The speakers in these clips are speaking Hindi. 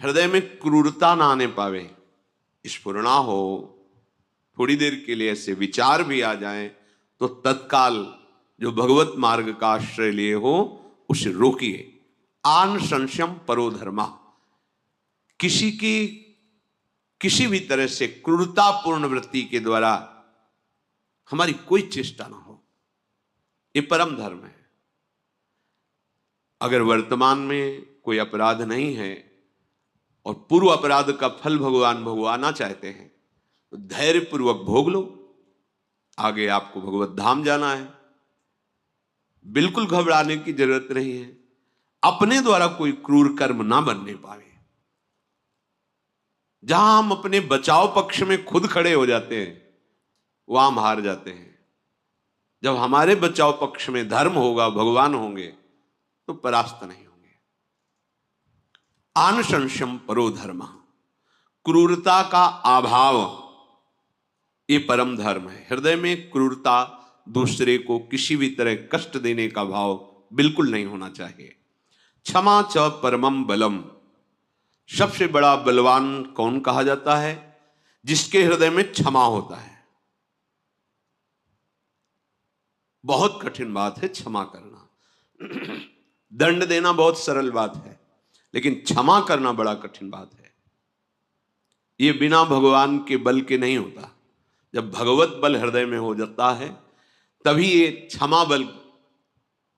हृदय में क्रूरता ना आने पावे, स्फुरणा हो, थोड़ी देर के लिए ऐसे विचार भी आ जाएं तो तत्काल जो भगवत मार्ग का आश्रय लिए हो उसे रोकिए। आन संशयम परो धर्मा, किसी की किसी भी तरह से क्रूरतापूर्ण वृत्ति के द्वारा हमारी कोई चेष्टा ना हो, ये परम धर्म है। अगर वर्तमान में कोई अपराध नहीं है और पूर्व अपराध का फल भगवान भगवाना चाहते हैं तो धैर्य पूर्वक भोग लो। आगे आपको भगवत धाम जाना है, बिल्कुल घबराने की जरूरत नहीं है। अपने द्वारा कोई क्रूर कर्म ना बनने पावे। जहां हम अपने बचाव पक्ष में खुद खड़े हो जाते हैं वहां हम हार जाते हैं। जब हमारे बचाव पक्ष में धर्म होगा, भगवान होंगे, तो परास्त नहीं होंगे। आनशंशम परो धर्म, क्रूरता का अभाव ये परम धर्म है। हृदय में क्रूरता, दूसरे को किसी भी तरह कष्ट देने का भाव बिल्कुल नहीं होना चाहिए। क्षमा च परमम बलम, सबसे बड़ा बलवान कौन कहा जाता है? जिसके हृदय में क्षमा होता है। बहुत कठिन बात है क्षमा करना। दंड देना बहुत सरल बात है, लेकिन क्षमा करना बड़ा कठिन बात है। ये बिना भगवान के बल के नहीं होता। जब भगवत बल हृदय में हो जाता है तभी ये क्षमा बल,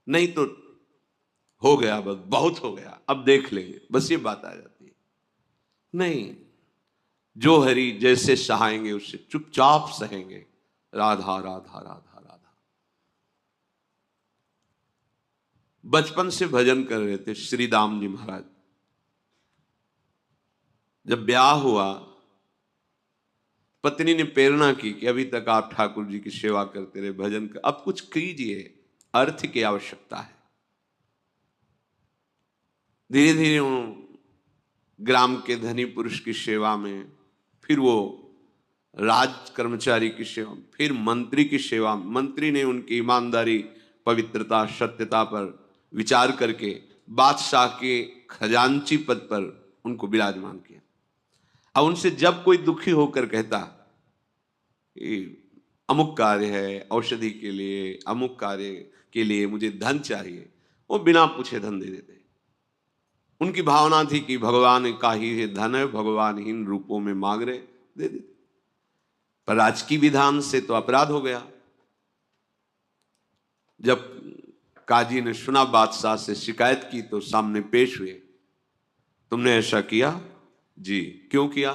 नहीं तो हो गया, बस बहुत हो गया, अब देख लेंगे, बस ये बात आ जाती है। नहीं, जो हरि जैसे सहाएंगे उससे चुपचाप सहेंगे। राधा राधा राधा राधा। बचपन से भजन कर रहे थे श्री दाम जी महाराज। जब ब्याह हुआ, पत्नी ने प्रेरणा की कि अभी तक आप ठाकुर जी की सेवा करते रहे, भजन कर, अब कुछ कीजिए, अर्थ की आवश्यकता है। धीरे धीरे वो ग्राम के धनी पुरुष की सेवा में, फिर वो राज कर्मचारी की सेवा, फिर मंत्री की सेवा। मंत्री ने उनकी ईमानदारी, पवित्रता, सत्यता पर विचार करके बादशाह के खजांची पद पर उनको विराजमान किया। अब उनसे जब कोई दुखी होकर कहता कि अमुक कार्य है औषधि के लिए, अमुक कार्य के लिए मुझे धन चाहिए, वो बिना पूछे धन दे देते। उनकी भावना थी कि भगवान का ही धन है, भगवान इन रूपों में मांग रहे, दे देते। पर राजकीय विधान से तो अपराध हो गया। जब काजी ने सुना, बादशाह से शिकायत की, तो सामने पेश हुए। तुमने ऐसा किया? जी। क्यों किया?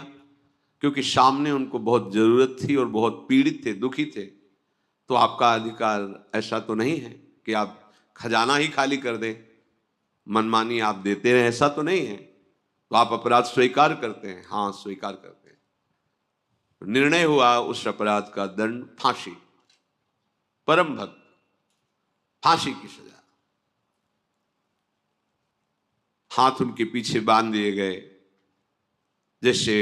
क्योंकि सामने उनको बहुत जरूरत थी और बहुत पीड़ित थे, दुखी थे। तो आपका अधिकार ऐसा तो नहीं है कि आप खजाना ही खाली कर दें, मनमानी आप देते रहे, ऐसा तो नहीं है। तो आप अपराध स्वीकार करते हैं? हाँ, स्वीकार करते हैं। तो निर्णय हुआ उस अपराध का दंड फांसी। परम भक्त, फांसी की सजा। हाथ उनके पीछे बांध दिए गए। जैसे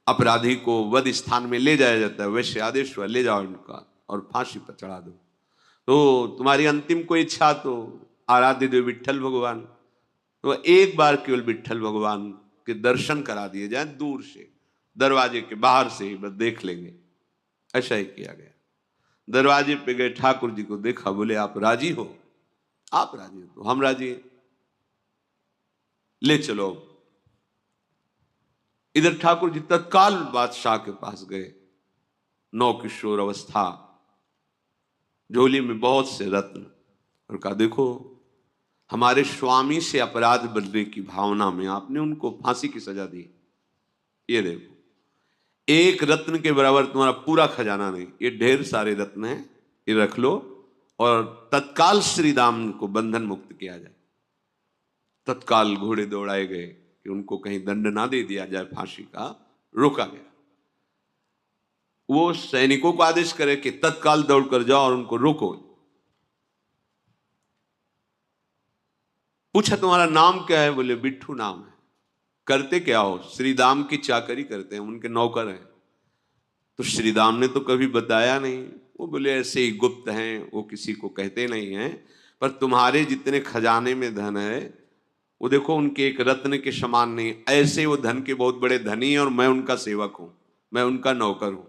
अपराधी को वध स्थान में ले जाया जाता है, वैसे आदेश हुआ, ले जाओ इनका और फांसी पर चढ़ा दो। तो तुम्हारी अंतिम कोई इच्छा तो आराध्य देव विट्ठल भगवान, तो एक बार केवल विट्ठल भगवान के दर्शन करा दिए जाए, दूर से, दरवाजे के बाहर से ही बस देख लेंगे। ऐसा ही किया गया। दरवाजे पे गए, ठाकुर जी को देखा, बोले आप राजी हो? आप राजी हो तो हम राजी हैं, ले चलो। इधर ठाकुर जी तत्काल बादशाह के पास गए। नौ किशोर अवस्था, झोली में बहुत से रत्न, और कहा देखो, हमारे स्वामी से अपराध बनने की भावना में आपने उनको फांसी की सजा दी। ये देखो, एक रत्न के बराबर तुम्हारा पूरा खजाना नहीं, ये ढेर सारे रत्न हैं, ये रख लो और तत्काल श्री राम को बंधन मुक्त किया जाए। तत्काल घोड़े दौड़ाए गए कि उनको कहीं दंड ना दे दिया जाए, फांसी का रोका गया। वो सैनिकों को आदेश करे कि तत्काल दौड़ कर जाओ और उनको रोको। पूछा तुम्हारा नाम क्या है? बोले बिट्ठू नाम है। करते क्या हो? श्री राम की चाकरी करते हैं, उनके नौकर हैं। तो श्री राम ने तो कभी बताया नहीं। वो बोले ऐसे ही गुप्त हैं, वो किसी को कहते नहीं हैं, पर तुम्हारे जितने खजाने में धन है वो देखो उनके एक रत्न के समान नहीं, ऐसे वो धन के बहुत बड़े धनी हैं और मैं उनका सेवक हूं, मैं उनका नौकर हूं।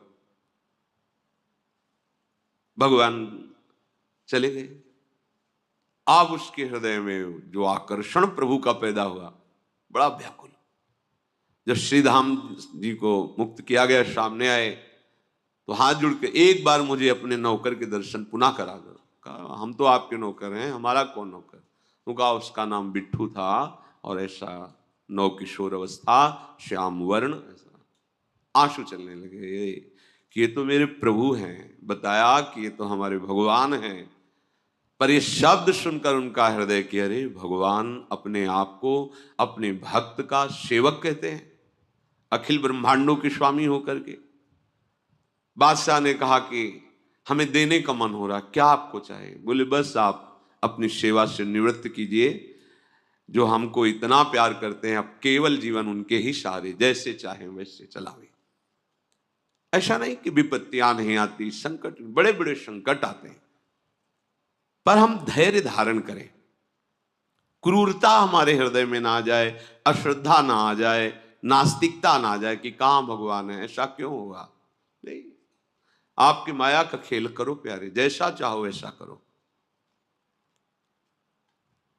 भगवान चले गए। अब उसके हृदय में जो आकर्षण प्रभु का पैदा हुआ, बड़ा व्याकुल। जब श्रीधाम जी को मुक्त किया गया, सामने आए तो हाथ जुड़ के, एक बार मुझे अपने नौकर के दर्शन पुनः करा दो। कहा हम तो आपके नौकर हैं, हमारा कौन नौकर? तो कहा उसका नाम बिट्ठू था और ऐसा नौ किशोर अवस्था, श्याम वर्ण, ऐसा। आंसू चलने लगे कि ये तो मेरे प्रभु हैं। बताया कि ये तो हमारे भगवान हैं। पर ये शब्द सुनकर उनका हृदय कि अरे भगवान अपने आप को अपने भक्त का सेवक कहते हैं, अखिल ब्रह्मांडों के स्वामी होकर के। बादशाह ने कहा कि हमें देने का मन हो रहा, क्या आपको चाहिए? बोले बस आप अपनी सेवा से निवृत्त कीजिए, जो हमको इतना प्यार करते हैं, अब केवल जीवन उनके ही सहारे, जैसे चाहे वैसे चलावे। ऐसा नहीं कि विपत्तियां नहीं आती, संकट, बड़े बड़े संकट आते हैं, पर हम धैर्य धारण करें, क्रूरता हमारे हृदय में ना आ जाए, अश्रद्धा ना आ जाए, नास्तिकता ना आ जाए कि कहां भगवान है, ऐसा क्यों हुआ। नहीं, आपकी माया का खेल करो प्यारे, जैसा चाहो वैसा करो।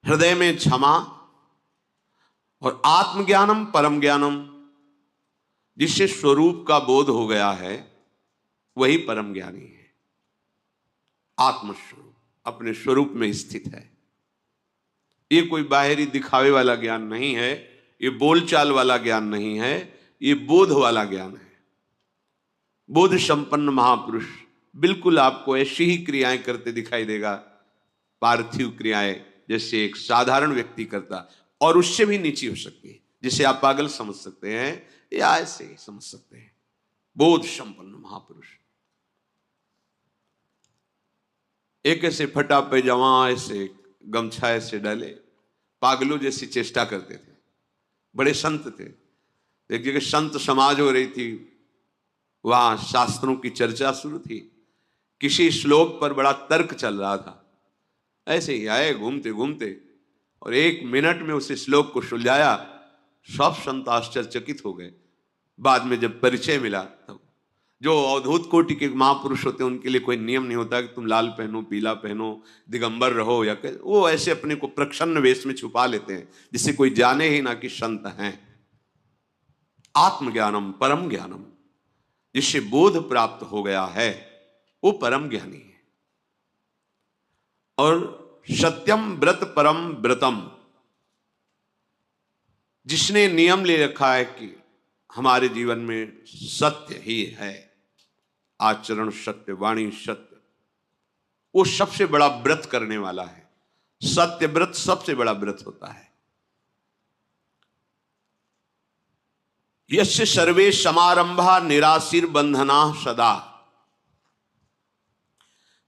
हृदय में क्षमा और आत्मज्ञानम परम ज्ञानम, जिससे स्वरूप का बोध हो गया है वही परम ज्ञानी है। आत्मस्वरूप अपने स्वरूप में स्थित है। ये कोई बाहरी दिखावे वाला ज्ञान नहीं है, ये बोलचाल वाला ज्ञान नहीं है, ये बोध वाला ज्ञान है। बोध संपन्न महापुरुष बिल्कुल आपको ऐसी ही क्रियाएं करते दिखाई देगा, पार्थिव क्रियाएं, जैसे एक साधारण व्यक्ति करता, और उससे भी नीची हो सकती है, जिसे आप पागल समझ सकते हैं या ऐसे ही समझ सकते हैं। बोध संपन्न महापुरुष एक ऐसे फटा पैजामा, ऐसे गमछा ऐसे डाले, पागलों जैसी चेष्टा करते थे। बड़े संत थे। एक जगह संत समाज हो रही थी, वहां शास्त्रों की चर्चा शुरू थी, किसी श्लोक पर बड़ा तर्क चल रहा था। ऐसे ही आए घूमते घूमते और 1 मिनट में उस श्लोक को सुलझाया। सब संत आश्चर्यचकित हो गए। बाद में जब परिचय मिला, तब जो अवधूत कोटि के महापुरुष होते हैं उनके लिए कोई नियम नहीं होता कि तुम लाल पहनो, पीला पहनो, दिगंबर रहो, या वो ऐसे अपने को प्रच्छन्न वेश में छुपा लेते हैं, जिससे कोई जाने ही ना कि संत हैं। आत्मज्ञानम परम ज्ञानम, जिससे बोध प्राप्त हो गया है वो परम ज्ञानी है। और सत्यम व्रत परम व्रतम, जिसने नियम ले रखा है कि हमारे जीवन में सत्य ही है, आचरण सत्य, वाणी सत्य, वो सबसे बड़ा व्रत करने वाला है। सत्य व्रत सबसे बड़ा व्रत होता है। यस्य सर्वे समारंभा निराशीर बंधना सदा,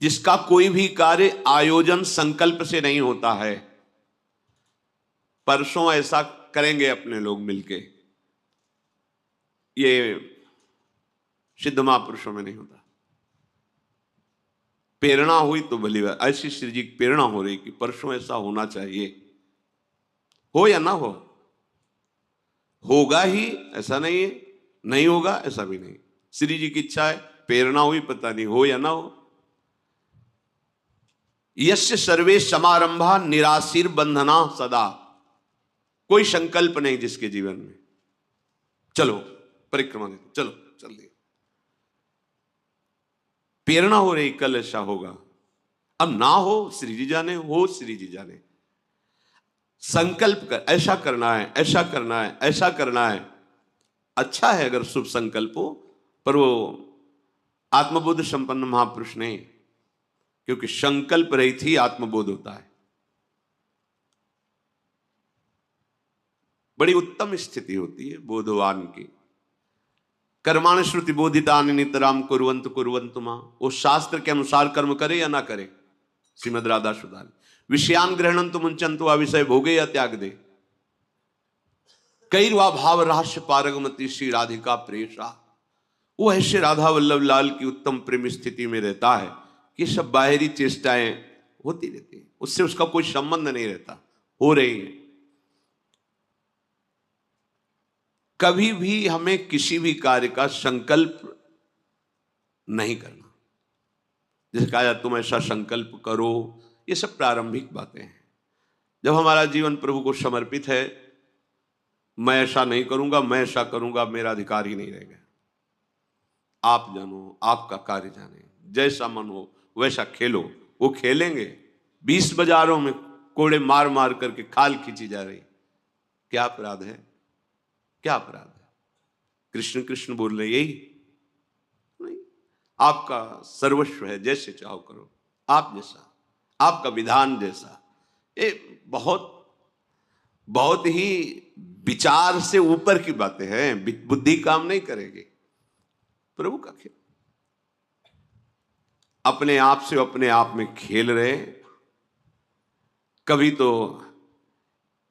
जिसका कोई भी कार्य आयोजन संकल्प से नहीं होता है। परसों ऐसा करेंगे अपने लोग मिलके, ये सिद्ध महापुरुषों में नहीं होता। प्रेरणा हुई तो भली बात, ऐसी श्री जी की प्रेरणा हो रही कि परसों ऐसा होना चाहिए, हो या ना हो, होगा ही, ऐसा नहीं है, नहीं होगा ऐसा भी नहीं। श्री जी की इच्छा है, प्रेरणा हुई, पता नहीं हो या ना हो। यस्य सर्वे समारंभा निराशीर बंधना सदा, कोई संकल्प नहीं जिसके जीवन में, चलो परिक्रमा देते, चलो चल दिए, प्रेरणा हो रही कल ऐसा होगा। अब ना हो श्री जी जाने, हो श्री जी जाने। संकल्प कर, ऐसा करना है, ऐसा करना है, ऐसा करना है। अच्छा है अगर शुभ संकल्प हो, पर वो आत्मबोध संपन्न महापुरुष नहीं, क्योंकि संकल्प रहित ही आत्मबोध होता है। बड़ी उत्तम स्थिति होती है बोधवान की। कर्माण श्रुति बोधितानि नितराम कुर्वन्तु कुर्वन्तु मां, वो शास्त्र के अनुसार कर्म करे या ना करे। श्रीमद् राधा सुधा, विषयान ग्रहणन्तु मुंचन्तु आ विषय भोगे या त्याग दे, कैर्वा भाव रहस्य पारगमति श्री राधिका प्रेषा। वो ऐसे राधा वल्लभ लाल की उत्तम प्रेम स्थिति में रहता है कि सब बाहरी चेष्टाएं होती रहती है, उससे उसका कोई संबंध नहीं रहता, हो रही है। कभी भी हमें किसी भी कार्य का संकल्प नहीं करना। जैसे कहा जाता तुम ऐसा संकल्प करो, ये सब प्रारंभिक बातें हैं। जब हमारा जीवन प्रभु को समर्पित है, मैं ऐसा नहीं करूंगा, मैं ऐसा करूंगा, मेरा अधिकार ही नहीं रहेगा। आप जानो, आपका कार्य जाने, जैसा मन हो वैसा खेलो। वो खेलेंगे, 20 बाजारों में कोड़े मार मार करके खाल खींची जा रही, क्या अपराध है? क्या अपराध है? कृष्ण कृष्ण बोल रहे यही नहीं। आपका सर्वस्व है, जैसे चाहो करो, आप जैसा, आपका विधान जैसा। ये बहुत बहुत ही विचार से ऊपर की बातें हैं, बुद्धि काम नहीं करेगी। प्रभु का खेल, अपने आप से अपने आप में खेल रहे। कभी तो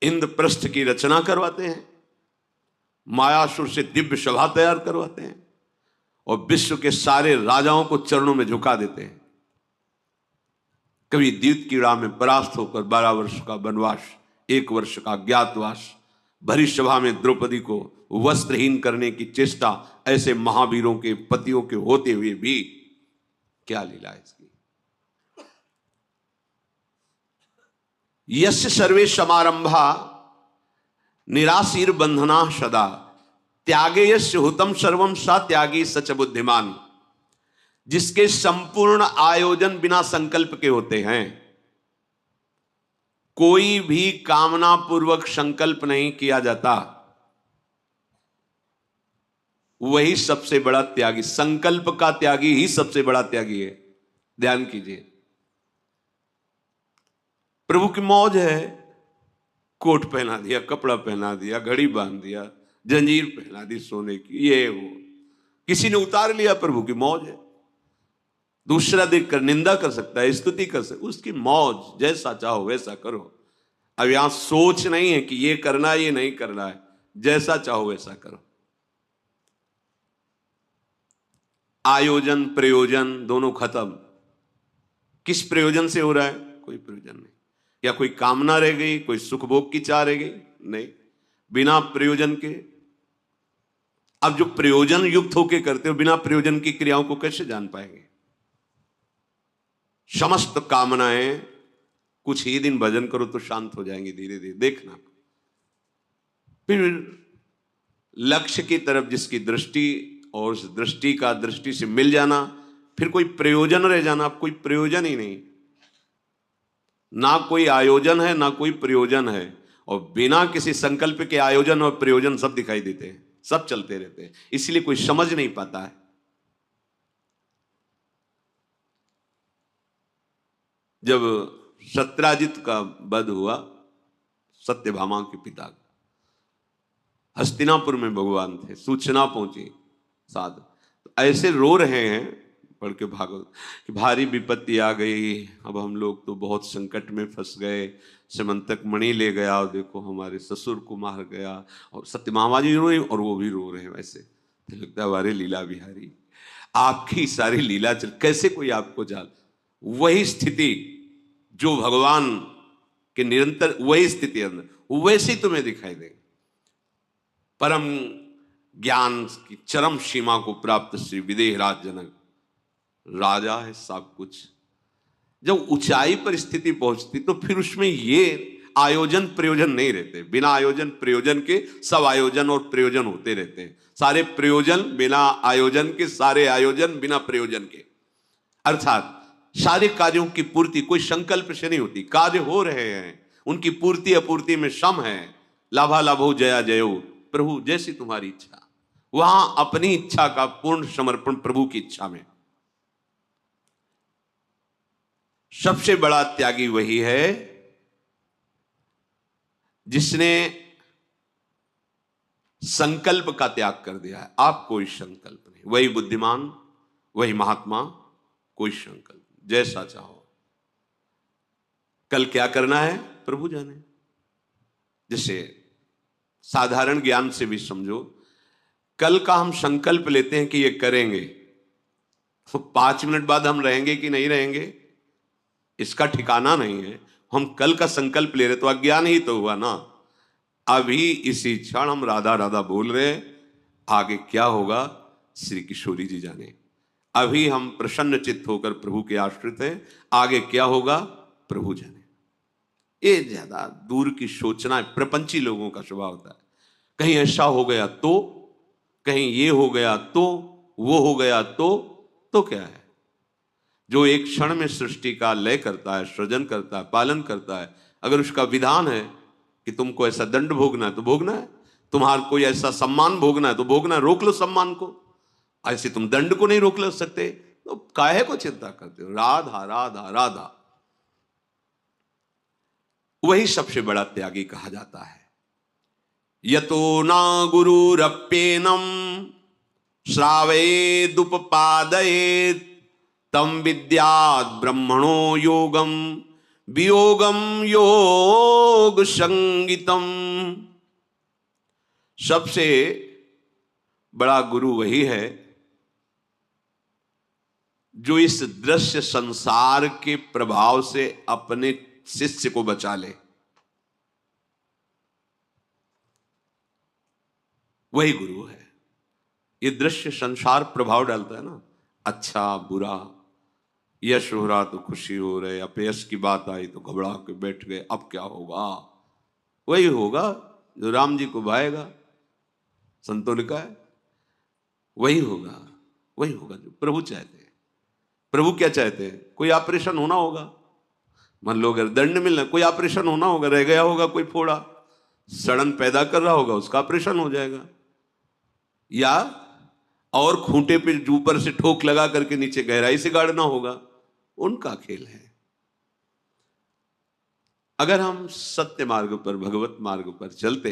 इंद्रप्रस्थ की रचना करवाते हैं, मायासुर से दिव्य सभा तैयार करवाते हैं और विश्व के सारे राजाओं को चरणों में झुका देते हैं। कभी द्यूत कीड़ा में परास्त होकर 12 वर्ष का वनवास, 1 वर्ष का अज्ञातवास, भरी सभा में द्रौपदी को वस्त्रहीन करने की चेष्टा, ऐसे महावीरों के पतियों के होते हुए भी क्या लीला है इसकी। यस्य सर्वे समारंभा निराशीर बंधना सदा, त्यागे यस्य हुतम सर्वम सा त्यागी सच बुद्धिमान। जिसके संपूर्ण आयोजन बिना संकल्प के होते हैं, कोई भी कामना पूर्वक संकल्प नहीं किया जाता, वही सबसे बड़ा त्यागी। संकल्प का त्यागी ही सबसे बड़ा त्यागी है। ध्यान कीजिए, प्रभु की मौज है, कोट पहना दिया, कपड़ा पहना दिया, घड़ी बांध दिया, जंजीर पहना दी सोने की, ये वो किसी ने उतार लिया, प्रभु की मौज है। दूसरा देखकर निंदा कर सकता है, स्तुति कर सकता है, उसकी मौज, जैसा चाहो वैसा करो। अब यहां सोच नहीं है कि ये करना ये नहीं करना है, जैसा चाहो वैसा करो। आयोजन प्रयोजन दोनों खत्म। किस प्रयोजन से हो रहा है? कोई प्रयोजन नहीं। या कोई कामना रह गई, कोई सुख भोग की चाह रह गई? नहीं, बिना प्रयोजन के। अब जो प्रयोजन युक्त होकर करते हो, बिना प्रयोजन की क्रियाओं को कैसे जान पाएंगे? समस्त कामनाएं, कुछ ही दिन भजन करो तो शांत हो जाएंगे धीरे धीरे, देखना। फिर लक्ष्य की तरफ जिसकी दृष्टि और उस दृष्टि का दृष्टि से मिल जाना, फिर कोई प्रयोजन रह जाना। अब कोई प्रयोजन ही नहीं, ना कोई आयोजन है ना कोई प्रयोजन है। और बिना किसी संकल्प के आयोजन और प्रयोजन सब दिखाई देते हैं, सब चलते रहते हैं, इसलिए कोई समझ नहीं पाता है। जब सत्राजित का वध हुआ, सत्यभामा के पिता, हस्तिनापुर में भगवान थे, सूचना पहुंची साधु, तो ऐसे रो रहे हैं पढ़ के भागवत कि भारी विपत्ति आ गई, अब हम लोग तो बहुत संकट में फंस गए, समंतक मणि ले गया और देखो हमारे ससुर को मार गया। और सत्यभामा जी रो रही और वो भी रो रहे हैं। वैसे तो लगता है हमारे लीला बिहारी, आपकी सारी लीला चल, कैसे कोई आपको जाल। वही स्थिति जो भगवान के निरंतर, वही स्थिति अंदर वैसे तुम्हें दिखाई देगी। परम ज्ञान की चरम सीमा को प्राप्त श्री विदेह राज जनक, राजा है सब कुछ। जब ऊंचाई पर स्थिति पहुंचती तो फिर उसमें ये आयोजन प्रयोजन नहीं रहते। बिना आयोजन प्रयोजन के सब आयोजन और प्रयोजन होते रहते हैं। सारे प्रयोजन बिना आयोजन के, सारे आयोजन बिना प्रयोजन के। अर्थात सारे कार्यों की पूर्ति कोई संकल्प से नहीं होती। कार्य हो रहे हैं, उनकी पूर्ति अपूर्ति में सम है। लाभा लाभो जया जयो, प्रभु जैसी तुम्हारी इच्छा। वहां अपनी इच्छा का पूर्ण समर्पण प्रभु की इच्छा में। सबसे बड़ा त्यागी वही है जिसने संकल्प का त्याग कर दिया है। आप कोई संकल्प नहीं, वही बुद्धिमान, वही महात्मा। कोई संकल्प, जैसा चाहो। कल क्या करना है प्रभु जाने। जैसे साधारण ज्ञान से भी समझो, कल का हम संकल्प लेते हैं कि ये करेंगे, तो 5 मिनट बाद हम रहेंगे कि नहीं रहेंगे इसका ठिकाना नहीं है। हम कल का संकल्प ले रहे तो अज्ञान ही तो हुआ ना। अभी इसी क्षण हम राधा राधा बोल रहे हैं, आगे क्या होगा श्री किशोरी जी जाने। अभी हम प्रसन्न चित्त होकर प्रभु के आश्रित हैं, आगे क्या होगा प्रभु जाने। ये ज्यादा दूर की सोचना प्रपंची लोगों का स्वभाव होता है। कहीं ऐसा हो गया तो, कहीं ये हो गया तो, वो हो गया तो क्या है। जो एक क्षण में सृष्टि का लय करता है, सृजन करता है, पालन करता है, अगर उसका विधान है कि तुमको ऐसा दंड भोगना है तो भोगना है, तुम्हारा कोई ऐसा सम्मान भोगना है तो भोगना है, रोक लो सम्मान को। ऐसे तुम दंड को नहीं रोक ले सकते तो काहे को चिंता करते हो। राधा राधा राधा, वही सबसे बड़ा त्यागी कहा जाता है। यतो ना गुरुरप्येनम श्रावयेदुपपादयेत् तम विद्यात् ब्रह्मणो योगम वियोगम योग संगीतम। सबसे बड़ा गुरु वही है जो इस दृश्य संसार के प्रभाव से अपने शिष्य को बचा ले। वही गुरु है। ये दृश्य संसार प्रभाव डालता है ना, अच्छा बुरा, यश हो रहा तो खुशी हो रहे, अपयश की बात आई तो घबरा के बैठ गए, अब क्या होगा। वही होगा जो राम जी को भाएगा, संतों लिखा है, वही होगा, वही होगा जो प्रभु चाहते हैं। प्रभु क्या चाहते हैं, कोई ऑपरेशन होना होगा, मान लो अगर दंड मिलना, कोई ऑपरेशन होना होगा, रह गया होगा कोई फोड़ा, सड़न पैदा कर रहा होगा, उसका ऑपरेशन हो जाएगा। या और खूंटे पे ऊपर से ठोक लगा करके नीचे गहराई से गाड़ना होगा, उनका खेल है। अगर हम सत्य मार्ग पर, भगवत मार्ग पर चलते,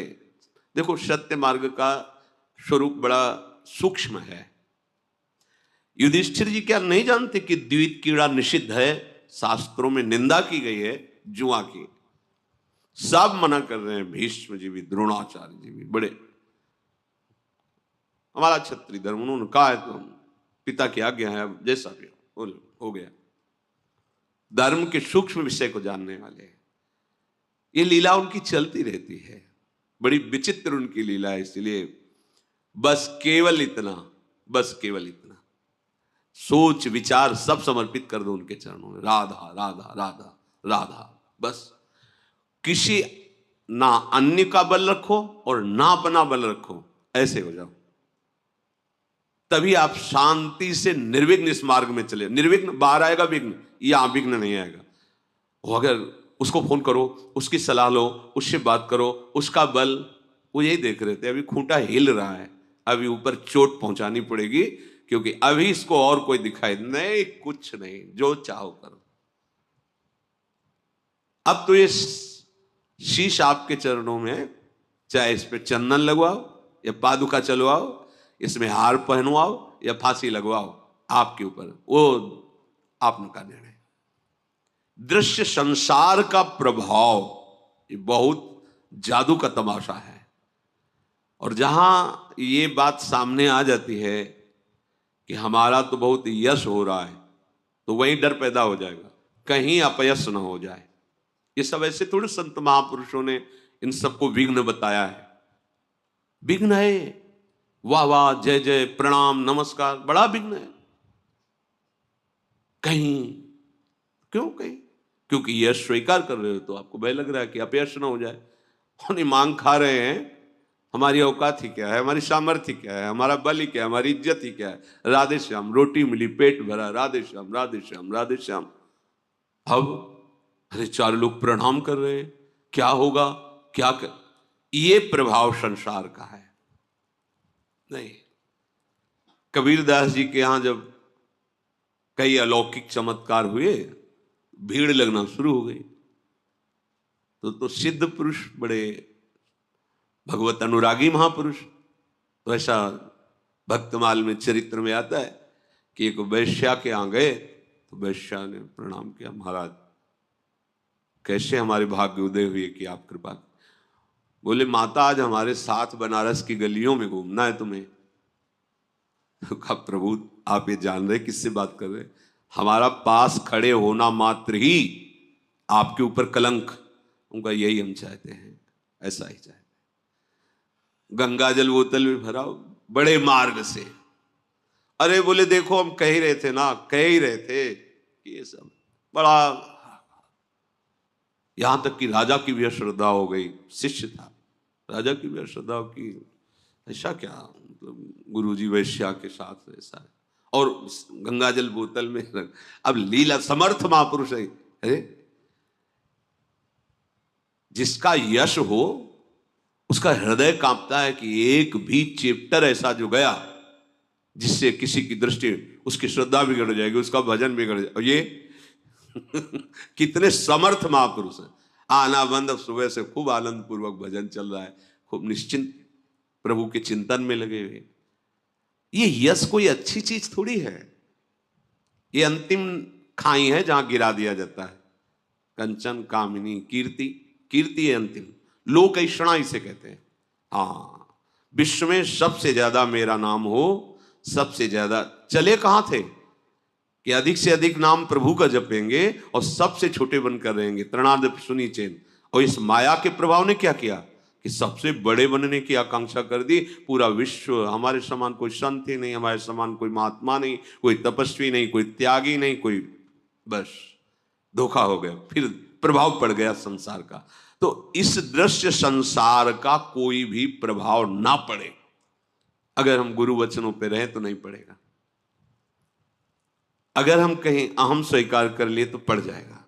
देखो सत्य मार्ग का स्वरूप बड़ा सूक्ष्म है। युधिष्ठिर जी क्या नहीं जानते कि द्वित कीड़ा निषिद्ध है, शास्त्रों में निंदा की गई है जुआ की, सब मना कर रहे हैं, भीष्म जी भी, द्रोणाचार्य जी भी, बड़े हमारा क्षत्रिय धर्म, उन्होंने कहा है तो पिता की आज्ञा है, जैसा भी हो गया। धर्म के सूक्ष्म विषय को जानने वाले, ये लीला उनकी चलती रहती है, बड़ी विचित्र उनकी लीला है। इसलिए बस केवल इतना, बस केवल इतना सोच विचार सब समर्पित कर दो उनके चरणों में, राधा राधा राधा राधा। बस किसी ना अन्य का बल रखो और ना अपना बल रखो, ऐसे हो जाओ, तभी आप शांति से निर्विघ्न इस मार्ग में चले। निर्विघ्न बाहर आएगा विघ्न, यहां विघ्न नहीं आएगा। वो अगर उसको फोन करो, उसकी सलाह लो, उससे बात करो, उसका बल, वो यही देख रहे थे अभी खूंटा हिल रहा है, अभी ऊपर चोट पहुंचानी पड़ेगी, क्योंकि अभी इसको और कोई दिखाई नहीं, कुछ नहीं, जो चाहो करो। अब तो ये शीश आपके चरणों में, चाहे इस पे चंदन लगवाओ या पादुका चलवाओ, इसमें हार पहनवाओ या फांसी लगवाओ, आपके ऊपर, वो आपका निर्णय। दृश्य संसार का प्रभाव ये बहुत जादू का तमाशा है। और जहां ये बात सामने आ जाती है कि हमारा तो बहुत यश हो रहा है, तो वहीं डर पैदा हो जाएगा कहीं अपयश ना हो जाए। ये सब ऐसे थोड़े संत महापुरुषों ने इन सबको विघ्न बताया है। विघ्न है, वाह वाह जय जय प्रणाम नमस्कार, बड़ा विघ्न है। कहीं क्यों, कहीं क्योंकि यश स्वीकार कर रहे हो तो आपको भय लग रहा है कि अपयश ना हो जाए। और मांग खा रहे हैं, हमारी औकात ही क्या है, हमारी सामर्थ्य क्या है, हमारा बल ही क्या है, हमारी इज्जत ही क्या है। राधे श्याम, रोटी मिली पेट भरा, राधे श्याम राधे श्याम राधे श्याम। अब अरे चार लोग प्रणाम कर रहे हैं, क्या होगा, क्या कर, ये प्रभाव संसार का है। नहीं, कबीरदास जी के यहां जब कई अलौकिक चमत्कार हुए, भीड़ लगना शुरू हो गई, तो सिद्ध पुरुष, बड़े भगवत अनुरागी महापुरुष, तो ऐसा भक्तमाल में चरित्र में आता है कि एक वैश्या के यहां गए, तो वैश्या ने प्रणाम किया, महाराज कैसे हमारे भाग्य उदय हुए कि आप कृपा। बोले माता आज हमारे साथ बनारस की गलियों में घूमना है तुम्हें। तो कहा प्रभु आप ये जान रहे किससे बात कर रहे, हमारा पास खड़े होना मात्र ही आपके ऊपर कलंक। उनका यही हम चाहते हैं, ऐसा ही चाहते हैं। गंगा जल बोतल में भरा बड़े मार्ग से। अरे बोले देखो हम कह ही रहे थे ना, कह ही रहे थे कि ये सब बड़ा, यहां तक कि राजा की भी अश्रद्धा हो गई। शिष्य था, राजा की भी अश्रद्धा की, ऐसा क्या, मतलब गुरुजी वैश्या के साथ ऐसा है, और गंगा जल बोतल में अब लीला समर्थ महापुरुष है। अरे जिसका यश हो उसका हृदय कांपता है कि एक भी चैप्टर ऐसा जो गया जिससे किसी की दृष्टि, उसकी श्रद्धा बिगड़ जाएगी, उसका भजन बिगड़ जाएगा। और ये कितने समर्थ महापुरुष हैं। आना बंद, अब सुबह से खूब आनंद पूर्वक भजन चल रहा है, खूब निश्चिंत प्रभु के चिंतन में लगे हुए। ये यश कोई अच्छी चीज थोड़ी है, ये अंतिम खाई है जहां गिरा दिया जाता है। कंचन कामिनी कीर्ति, कीर्ति है अंतिम, लोक ऐषणा इसे कहते हैं। हाँ, विश्व में सबसे ज्यादा मेरा नाम हो, सबसे ज्यादा चले कहां थे कि अधिक से अधिक नाम प्रभु का जपेंगे और सबसे छोटे बनकर रहेंगे, तृणाद सुनी चैन। और इस माया के प्रभाव ने क्या किया कि सबसे बड़े बनने की आकांक्षा कर दी। पूरा विश्व, हमारे समान कोई संत ही नहीं, हमारे समान कोई महात्मा नहीं, कोई तपस्वी नहीं, कोई त्यागी नहीं, कोई, बस धोखा हो गया, फिर प्रभाव पड़ गया संसार का। तो इस दृश्य संसार का कोई भी प्रभाव ना पड़े, अगर हम गुरु वचनों पे रहे तो नहीं पड़ेगा। अगर हम कहीं अहम स्वीकार कर लिए तो पड़ जाएगा।